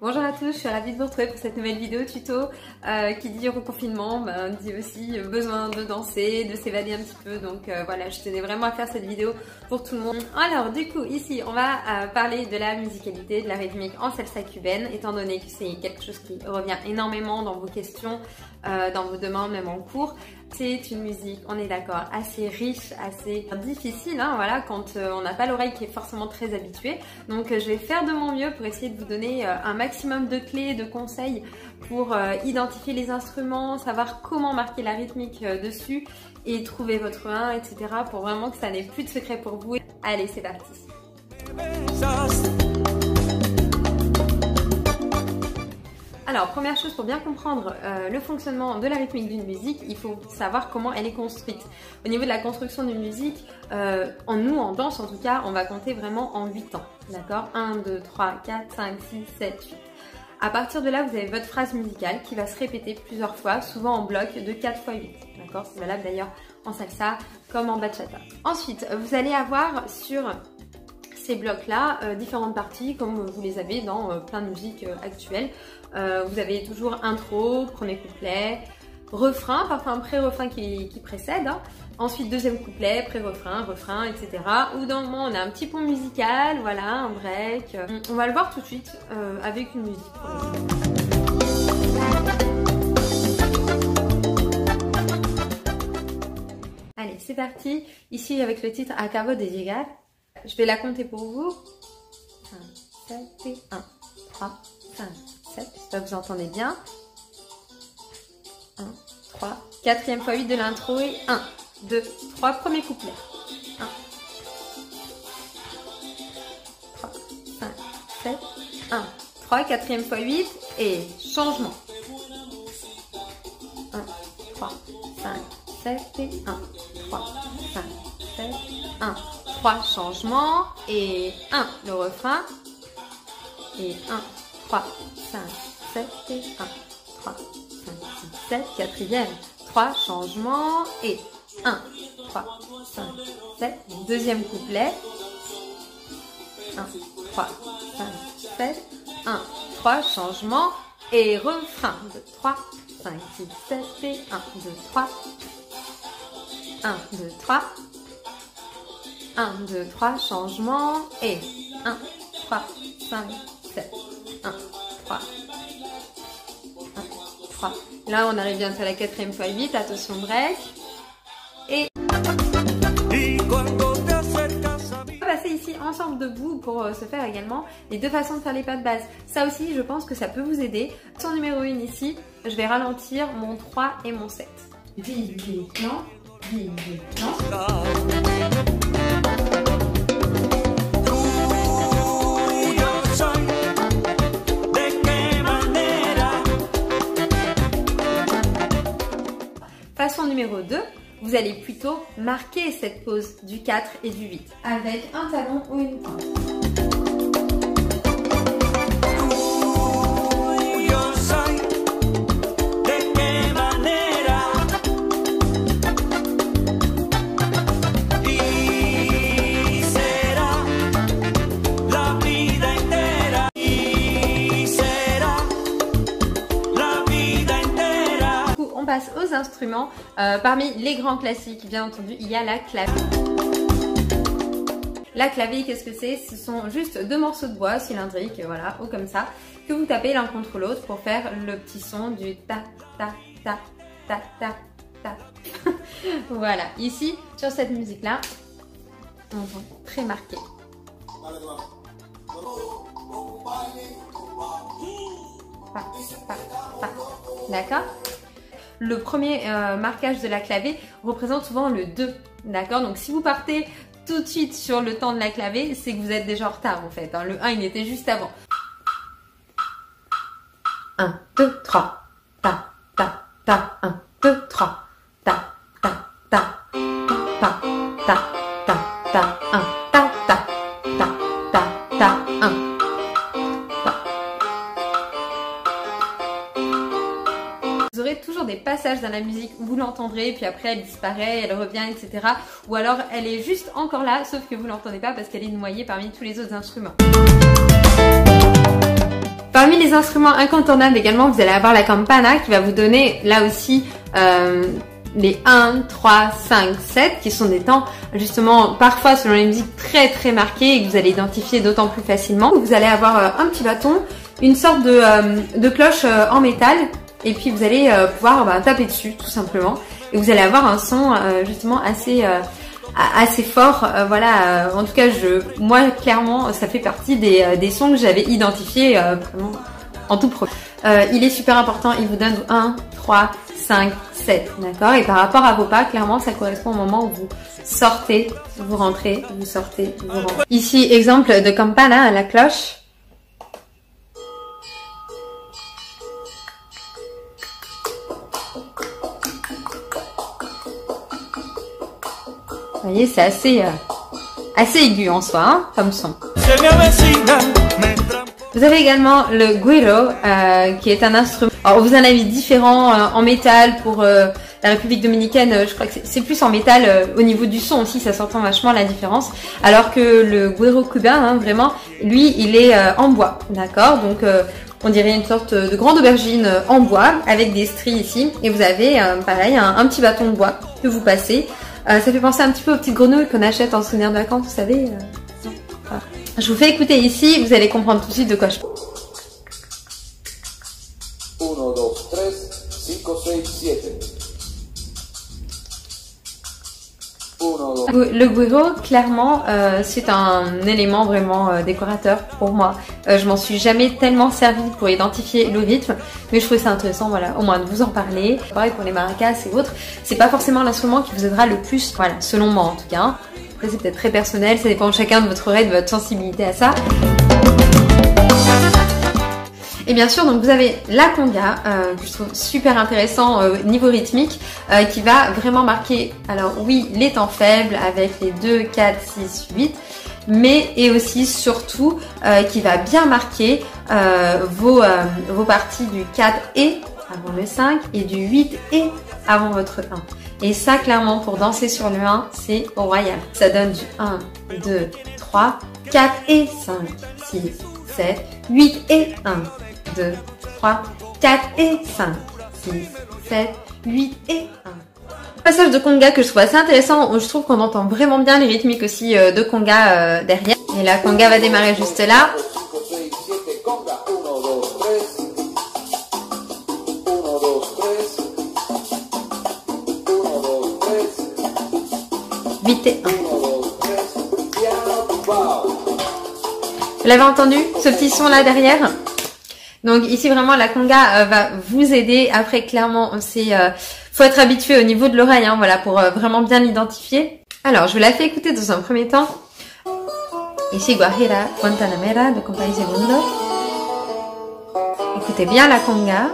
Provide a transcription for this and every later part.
Bonjour à tous, je suis ravie de vous retrouver pour cette nouvelle vidéo tuto qui dit reconfinement, dit aussi besoin de danser, de s'évader un petit peu. Donc voilà, je tenais vraiment à faire cette vidéo pour tout le monde. Alors du coup, ici, on va parler de la musicalité, de la rythmique en salsa cubaine, étant donné que c'est quelque chose qui revient énormément dans vos questions, dans vos demandes, même en cours. C'est une musique, on est d'accord, assez riche, assez difficile, hein, voilà, quand on n'a pas l'oreille qui est forcément très habituée. Donc je vais faire de mon mieux pour essayer de vous donner un maximum de clés, de conseils pour identifier les instruments, savoir comment marquer la rythmique dessus et trouver votre 1, etc. pour vraiment que ça n'ait plus de secret pour vous. Allez, c'est parti. Alors, première chose, pour bien comprendre le fonctionnement de la rythmique d'une musique, il faut savoir comment elle est construite. Au niveau de la construction d'une musique, en danse en tout cas, on va compter vraiment en 8 temps. D'accord ? 1, 2, 3, 4, 5, 6, 7, 8. À partir de là, vous avez votre phrase musicale qui va se répéter plusieurs fois, souvent en bloc de 4 x 8. D'accord ? C'est valable d'ailleurs en salsa comme en bachata. Ensuite, vous allez avoir sur ces blocs-là, différentes parties comme vous les avez dans plein de musiques actuelles. Vous avez toujours intro, premier couplet, refrain, parfois un pré-refrain qui précède. Hein. Ensuite deuxième couplet, pré-refrain, refrain, etc. Ou dans le moment on a un petit pont musical, voilà, un break. On va le voir tout de suite avec une musique. Allez, c'est parti. Ici avec le titre Acabo de llegar. Je vais la compter pour vous. 5, 7 et 1, 3, 5, 7. J'espère que vous entendez bien. 1, 3, quatrième fois 8 de l'intro et 1, 2, 3, premier couplet. 1, 3, 5, 7, 1, 3, quatrième fois 8 et changement. 1, 3, 5, 7 et 1, 3, 5, 7, 1. 3 changements et 1 le refrain et 1, 3, 5, 7 et 1, 3, 5, 6, 7, quatrième, 3 changements et 1, 3, 5, 7, deuxième couplet, 1, 3, 5, 7, 1, 3 changements et refrain, 2, 3, 5, 6, 7 et 1, 2, 3, 1, 2, 3, 1, 2, 3, changements et 1, 3, 5, 7, 1, 3, 1, 3. Là, on arrive bientôt à la quatrième fois 8, attention break. Et on va passer ici ensemble debout pour se faire également les deux façons de faire les pas de base. Ça aussi, je pense que ça peut vous aider. Sur numéro 1 ici, je vais ralentir mon 3 et mon 7. Vite, vite, non, vite, vite, non. Façon numéro 2, vous allez plutôt marquer cette pause du 4 et du 8 avec un talon ou une pointe. On passe aux instruments. Parmi les grands classiques, bien entendu, il y a la clavie. La clavie, qu'est-ce que c'est? Ce sont juste deux morceaux de bois cylindriques, voilà, ou comme ça, que vous tapez l'un contre l'autre pour faire le petit son du ta ta ta ta ta ta. Voilà, ici, sur cette musique-là, on entend très marqué. D'accord? Le premier marquage de la clavée représente souvent le 2, d'accord? Donc si vous partez tout de suite sur le temps de la clavée, c'est que vous êtes déjà en retard en fait. Hein. Le 1, il était juste avant. 1, 2, 3, ta, ta, ta, 1, 2, 3, ta, ta, ta, ta, ta, ta, ta, 1, ta, ta, ta, ta, ta, 1. Vous aurez toujours des passages dans la musique où vous l'entendrez, puis après elle disparaît, elle revient, etc. Ou alors elle est juste encore là, sauf que vous l'entendez pas parce qu'elle est noyée parmi tous les autres instruments. Par Parmi les instruments incontournables également, vous allez avoir la campana qui va vous donner là aussi les 1, 3, 5, 7 qui sont des temps justement parfois selon les musiques très marquées et que vous allez identifier d'autant plus facilement. Vous allez avoir un petit bâton, une sorte de cloche en métal et puis vous allez pouvoir taper dessus tout simplement et vous allez avoir un son justement assez fort. Voilà, en tout cas moi clairement ça fait partie des sons que j'avais identifiés vraiment en tout premier. Il est super important, il vous donne 1, 3, 5, 7, d'accord? Et par rapport à vos pas, clairement, ça correspond au moment où vous sortez, vous rentrez, vous sortez, vous rentrez. Ici, exemple de campana, la cloche. Vous voyez, c'est assez aigu en soi, hein, comme son. Vous avez également le güiro, qui est un instrument. Alors, vous en avez différents en métal pour la République dominicaine. Je crois que c'est plus en métal au niveau du son aussi, ça s'entend vachement la différence. Alors que le güiro cubain, hein, vraiment, lui, il est en bois, d'accord. Donc, on dirait une sorte de grande aubergine en bois avec des stries ici. Et vous avez, pareil, un petit bâton de bois que vous passez. Ça fait penser un petit peu aux petites grenouilles qu'on achète en souvenir de vacances, vous savez. Voilà. Je vous fais écouter ici, vous allez comprendre tout de suite de quoi je parle. 1, 2, 3, 5, 6, 7. Le güiro, clairement, c'est un élément vraiment décorateur pour moi. Je m'en suis jamais tellement servi pour identifier le rythme, mais je trouvais ça intéressant, voilà, au moins de vous en parler. Pareil pour les maracas et autres, c'est pas forcément l'instrument qui vous aidera le plus, voilà, selon moi en tout cas. Après, c'est peut-être très personnel, ça dépend de chacun de votre oreille, de votre sensibilité à ça. Et bien sûr, donc vous avez la conga, que je trouve super intéressant niveau rythmique, qui va vraiment marquer, alors oui, les temps faibles avec les 2, 4, 6, 8, mais et aussi surtout qui va bien marquer vos parties du 4 et avant le 5 et du 8 et avant votre 1. Et ça, clairement, pour danser sur le 1, c'est royal. Ça donne du 1, 2, 3, 4 et 5, 6, 7, 8 et 1. 2, 3, 4 et 5, 6, 7, 8 et 1. Passage de conga que je trouve assez intéressant, où je trouve qu'on entend vraiment bien les rythmiques aussi de conga derrière. Et la conga va démarrer juste là. Vite et 1. Vous l'avez entendu, ce petit son là derrière? Donc ici vraiment la conga va vous aider. Après clairement faut être habitué au niveau de l'oreille, hein, voilà, pour vraiment bien l'identifier. Alors je vous la fais écouter dans un premier temps. Ici Guajira Guantanamera de Compay Segundo. Écoutez bien la conga.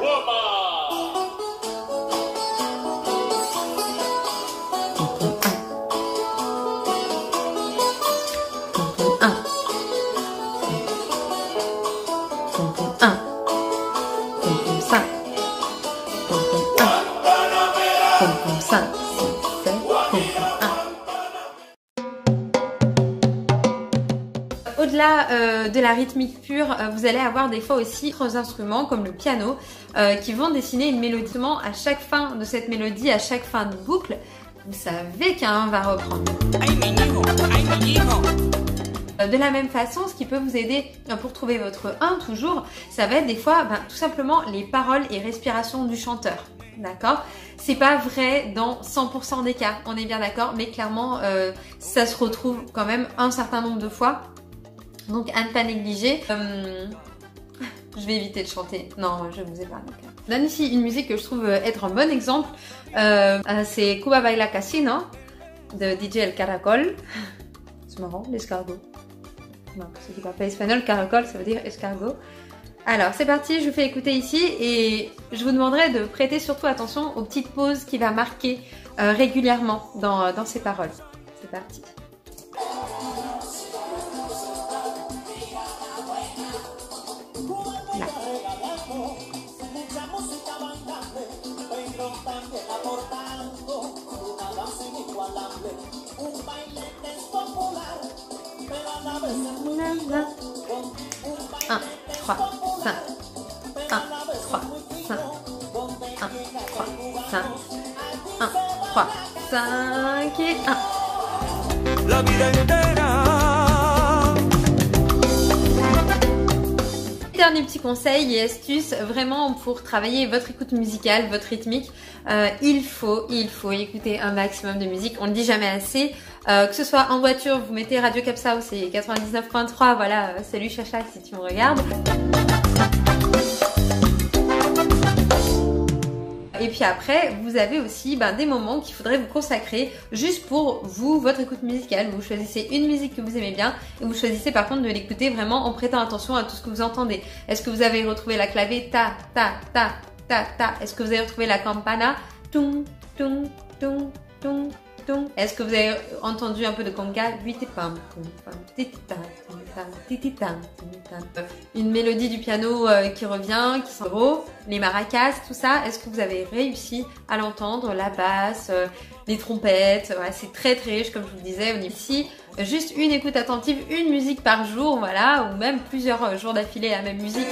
Au-delà de la rythmique pure, vous allez avoir des fois aussi d'autres instruments comme le piano qui vont dessiner une mélodie. À chaque fin de cette mélodie, à chaque fin de boucle, vous savez qu'un va reprendre. De la même façon, ce qui peut vous aider pour trouver votre 1 toujours, ça va être des fois tout simplement les paroles et respirations du chanteur. D'accord? C'est pas vrai dans 100% des cas, on est bien d'accord, mais clairement ça se retrouve quand même un certain nombre de fois. Donc à ne pas négliger. Je vais éviter de chanter. Non, je vous épargne. On donne ici une musique que je trouve être un bon exemple. C'est Cuba Baila Casino de DJ El Caracol. C'est marrant, l'escargot. Non, ceux qui parlent pas espagnol, caracol ça veut dire escargot. Alors c'est parti, je vous fais écouter ici et je vous demanderai de prêter surtout attention aux petites pauses qu'il va marquer régulièrement dans ses paroles. C'est parti. Là. Un, 3, 5. 5, 1, 3, 5 et 1. La vida entera. Dernier petit conseil et astuce, vraiment pour travailler votre écoute musicale, votre rythmique, il faut écouter un maximum de musique. On ne le dit jamais assez. Que ce soit en voiture, vous mettez Radio Capsao, c'est 99.3. Voilà, salut Chacha si tu me regardes. Et puis après, vous avez aussi des moments qu'il faudrait vous consacrer juste pour vous, votre écoute musicale. Vous choisissez une musique que vous aimez bien et vous choisissez par contre de l'écouter vraiment en prêtant attention à tout ce que vous entendez. Est-ce que vous avez retrouvé la clave ta, ta, ta, ta, ta? Est-ce que vous avez retrouvé la campana? Tung, tung, tung, tung, tung. Est-ce que vous avez entendu un peu de conga? Une mélodie du piano qui revient, qui sent gros, les maracas, tout ça. Est-ce que vous avez réussi à l'entendre? La basse, les trompettes, ouais, c'est très très riche comme je vous le disais. On est ici juste une écoute attentive, une musique par jour, voilà, ou même plusieurs jours d'affilée la même musique.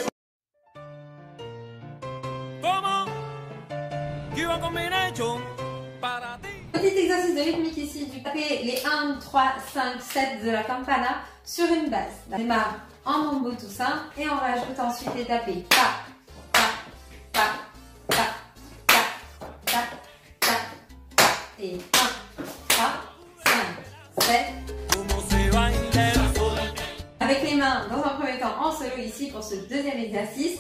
Petit exercice de rythmique ici, du taper les 1, 3, 5, 7 de la campana sur une base. On démarre en mambo tout ça et on rajoute ensuite les tapés. Pa, pa, pa, pa, pa, pa, pa, pa. Et 1, 3, 5, 7. Avec les mains dans un premier temps en solo ici pour ce deuxième exercice.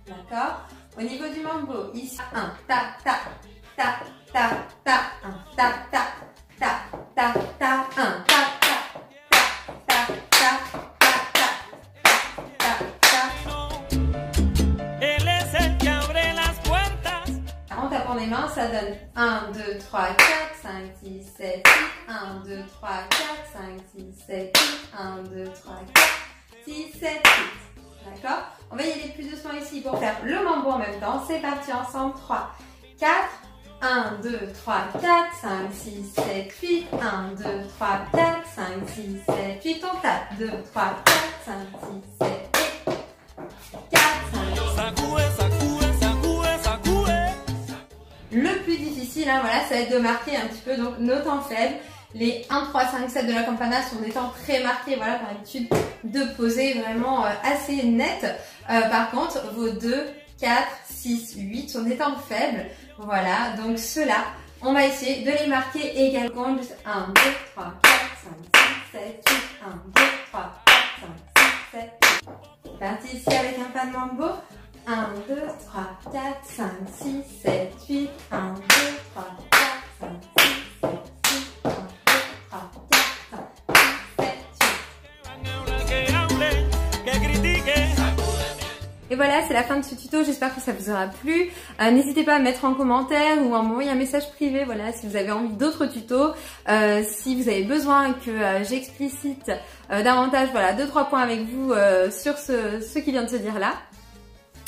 D'accord. Au niveau du mambo, ici, 1, ta, ta, ta, ta, ta, 1, ta, ta, ta, ta, ta, 1, ta, ta, ta, ta, ta, ta, ta, ta, ta. En tapant les mains, ça donne 1, 2, 3, 4, 5, 6, 7, 8, 1, 2, 3, 4, 5, 6, 7, 8, 1, 2, 3, 4, 6, 7, 8. D'accord? On va y aller plus doucement ici pour faire le mambo en même temps. C'est parti ensemble. 3, 4, 1, 2, 3, 4, 5, 6, 7, 8. 1, 2, 3, 4, 5, 6, 7, 8. On tape. 2, 3, 4, 5, 6, 7, 8. 4, 5. Le plus difficile, hein, voilà, ça va être de marquer un petit peu donc nos temps faibles. Les 1, 3, 5, 7 de la campana sont des temps très marqués, voilà, par habitude de poser vraiment assez net. Par contre, vos 2, 4, 6, 8 sont des temps faibles. Voilà, donc ceux-là, on va essayer de les marquer également. Juste 1, 2, 3, 4, 5, 6, 7, 8. 1, 2, 3, 4, 5, 6, 7, 8. C'est parti ici avec un pas de mambo. 1, 2, 3, 4, 5, 6, 7, 8. 1, 2, 3, 4, 5, 6, 7, 8. Et voilà, c'est la fin de ce tuto, j'espère que ça vous aura plu. N'hésitez pas à me mettre en commentaire ou à m'envoyer un message privé, voilà, si vous avez envie d'autres tutos. Si vous avez besoin que j'explicite davantage, voilà, 2-3 points avec vous sur ce qui vient de se dire là.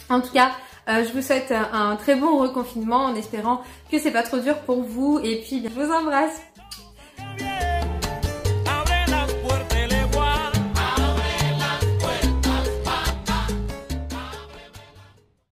En tout cas, je vous souhaite un très bon reconfinement en espérant que c'est pas trop dur pour vous. Et puis, je vous embrasse.